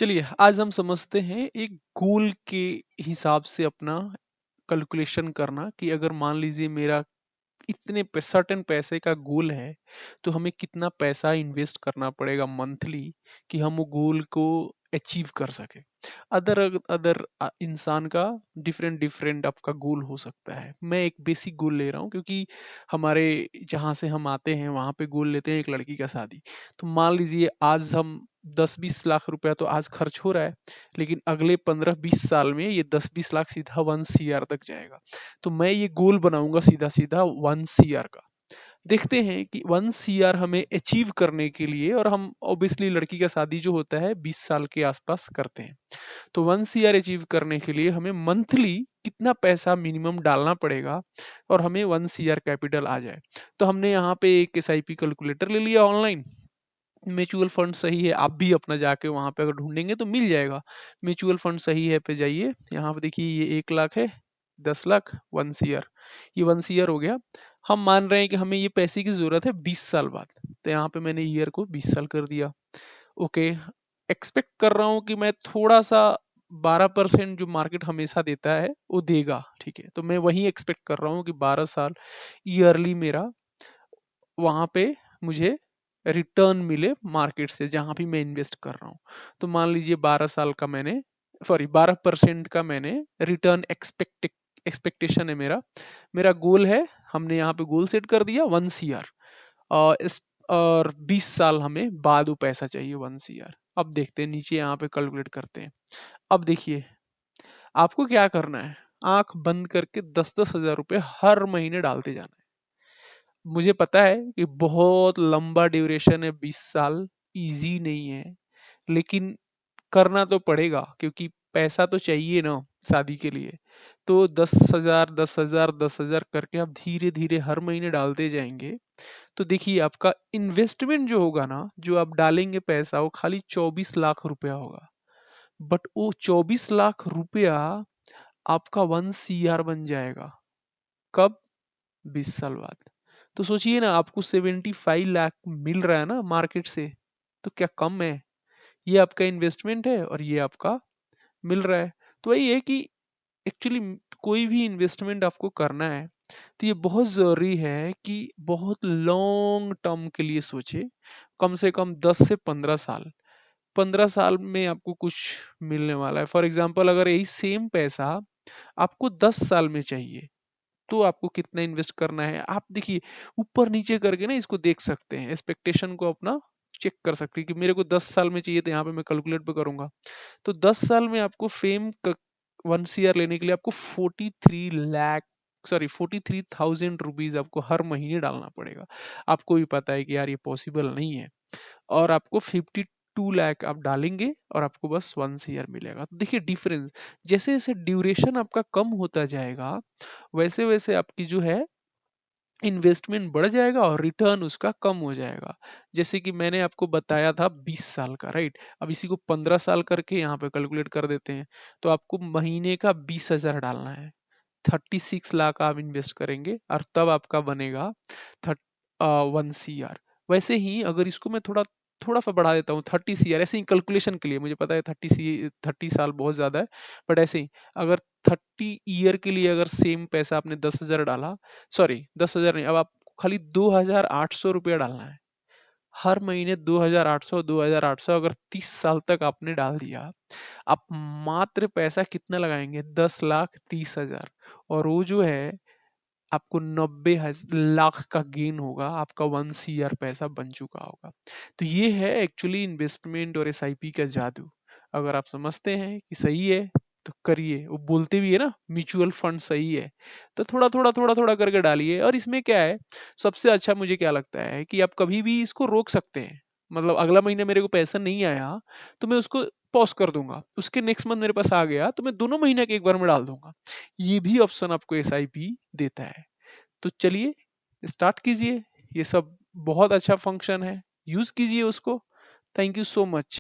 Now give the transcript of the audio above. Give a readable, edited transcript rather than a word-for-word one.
चलिए आज हम समझते हैं एक गोल के हिसाब से अपना कैलकुलेशन करना कि अगर मान लीजिए मेरा इतने सर्टेन पैसे का गोल है तो हमें कितना पैसा इन्वेस्ट करना पड़ेगा मंथली कि हम वो गोल को अचीव कर सके। अदर अदर इंसान का डिफरेंट डिफरेंट आपका गोल हो सकता है। मैं एक बेसिक गोल ले रहा हूँ क्योंकि हमारे जहाँ से हम आते हैं वहाँ पे गोल लेते हैं एक लड़की का शादी। तो मान लीजिए आज हम 10-20 लाख रुपया तो आज खर्च हो रहा है, लेकिन अगले 15-20 साल में ये 10-20 लाख सीधा 1 CR तक जाएगा। तो मैं ये गोल बनाऊंगा सीधा सीधा 1 CR का। देखते हैं कि 1 CR हमें अचीव करने के लिए, और हम ऑब्वियसली लड़की का शादी जो होता है 20 साल के आसपास करते हैं, तो 1 CR अचीव करने के लिए हमें मंथली कितना पैसा मिनिमम डालना पड़ेगा और हमें 1 CR कैपिटल आ जाए। तो हमने यहाँ पे एक SIP कैलकुलेटर ले लिया ऑनलाइन। म्यूचुअल फंड सही है, आप भी अपना जाके वहां पे अगर ढूंढेंगे तो मिल जाएगा। म्यूचुअल फंड सही है पे जाइए, यहाँ पे देखिए ये 1 लाख है, 10 लाख, 1 CR, ये 1 CR हो गया। हम मान रहे हैं कि हमें ये पैसे की जरूरत है 20 साल बाद, तो यहाँ पे मैंने ईयर को 20 साल कर दिया। ओके, एक्सपेक्ट कर रहा हूँ कि मैं थोड़ा सा 12% जो मार्केट हमेशा देता है वो देगा, ठीक है, तो मैं वही एक्सपेक्ट कर रहा हूँ कि 12 साल ईयरली मेरा वहां पे मुझे रिटर्न मिले मार्केट से जहां भी मैं इन्वेस्ट कर रहा हूँ। तो मान लीजिए 12 साल का मैंने, सॉरी 12% का मैंने रिटर्न एक्सपेक्टेशन है मेरा। मेरा गोल है, हमने यहाँ पे गोल सेट कर दिया 1 CR, और इस और 20 साल हमें बाद वो पैसा चाहिए 1 CR। अब देखते हैं नीचे यहाँ पे कैलकुलेट करते हैं। अब देखिए आपको क्या करना है, आंख बंद करके 10-10 हजार रुपए हर महीने डालते जाना है। मुझे पता है कि बहुत लंबा ड्यूरेशन है 20 साल, इजी नहीं है, लेकिन करना तो पड़ेगा क्योंकि पैसा तो चाहिए ना शादी के लिए। तो 10 हजार 10 हजार 10 हजार करके आप धीरे धीरे हर महीने डालते जाएंगे। तो देखिए आपका इन्वेस्टमेंट जो होगा ना, जो आप डालेंगे पैसा, वो खाली 24 लाख रुपया होगा। बट वो 24 लाख रुपया आपका 1 CR बन जाएगा। कब? 20 साल बाद। तो सोचिए ना, आपको 75 लाख मिल रहा है ना मार्केट से, तो क्या कम है? ये आपका इन्वेस्टमेंट है और ये आपका मिल रहा है। तो वही है कि एक्चुअली कोई भी इन्वेस्टमेंट आपको करना है तो ये बहुत ज़रूरी है कि बहुत लॉन्ग टर्म के लिए सोचे। कम से कम 10 से 15 साल, 15 साल में आपको कुछ मिलने वाला है। फॉर एग्जाम्पल अगर यही सेम पैसा आपको 10 साल में चाहिए तो आपको कितना इन्वेस्ट करना है, आप देखिए ऊपर नीचे करके ना इसको देख सकते हैं, एक्सपेक्टेशन को अपना चेक कर सकते हैं कि मेरे को 10 साल में चाहिए, तो यहाँ पे मैं कैलकुलेट पे करूंगा। तो 10 साल में आपको 1 CR लेने के लिए आपको 43 लाख, सॉरी 43,000 रुपीज आपको हर महीने डालना पड़ेगा। आपको भी पता है कि यार ये पॉसिबल नहीं है, और आपको 52 लाख आप डालेंगे और आपको बस 1 CR मिलेगा। तो देखिए डिफरेंस, जैसे जैसे ड्यूरेशन आपका कम होता जाएगा वैसे वैसे आपकी जो है इन्वेस्टमेंट बढ़ जाएगा और रिटर्न उसका कम हो जाएगा। जैसे कि मैंने आपको बताया था 20 साल का, राइट? अब इसी को 15 साल करके यहाँ पे कैलकुलेट कर देते हैं। तो आपको महीने का 20 हजार डालना है, 36 लाख आप इन्वेस्ट करेंगे और तब आपका बनेगा 1 CR। वैसे ही अगर इसको मैं थोड़ा थोड़ा सा बढ़ा देता हूँ 30 CR, ऐसे ही कैलकुलेशन के लिए, मुझे पता है 30 साल बहुत ज्यादा है, बट ऐसे ही अगर 30 ईयर के लिए अगर सेम पैसा आपने 10 हजार डाला, सॉरी 10 हजार नहीं, अब आपको खाली 2,800 रुपया डालना है हर महीने। 2,800 2,800 अगर 30 साल तक आपने डाल दिया, आप मात्र पैसा कितना लगाएंगे? 10,30,000, और वो जो है आपको 90 लाख का गेन होगा, आपका 1 CR पैसा बन चुका होगा। तो ये है एक्चुअली इन्वेस्टमेंट और SIP का जादू। अगर आप समझते हैं कि सही है तो करिए। वो बोलते भी है ना, म्यूचुअल फंड सही है, तो थोड़ा थोड़ा करके डालिए। और इसमें क्या है, सबसे अच्छा मुझे क्या लगता है कि आप कभी भी इसको रोक सकते हैं। मतलब अगला महीने मेरे को पैसा नहीं आया तो मैं उसको पॉज कर दूंगा, उसके नेक्स्ट मंथ मेरे पास आ गया तो मैं दोनों महीने के एक बार में डाल दूंगा। ये भी ऑप्शन आपको SIP देता है। तो चलिए स्टार्ट कीजिए, ये सब बहुत अच्छा फंक्शन है, यूज कीजिए उसको। Thank you so much.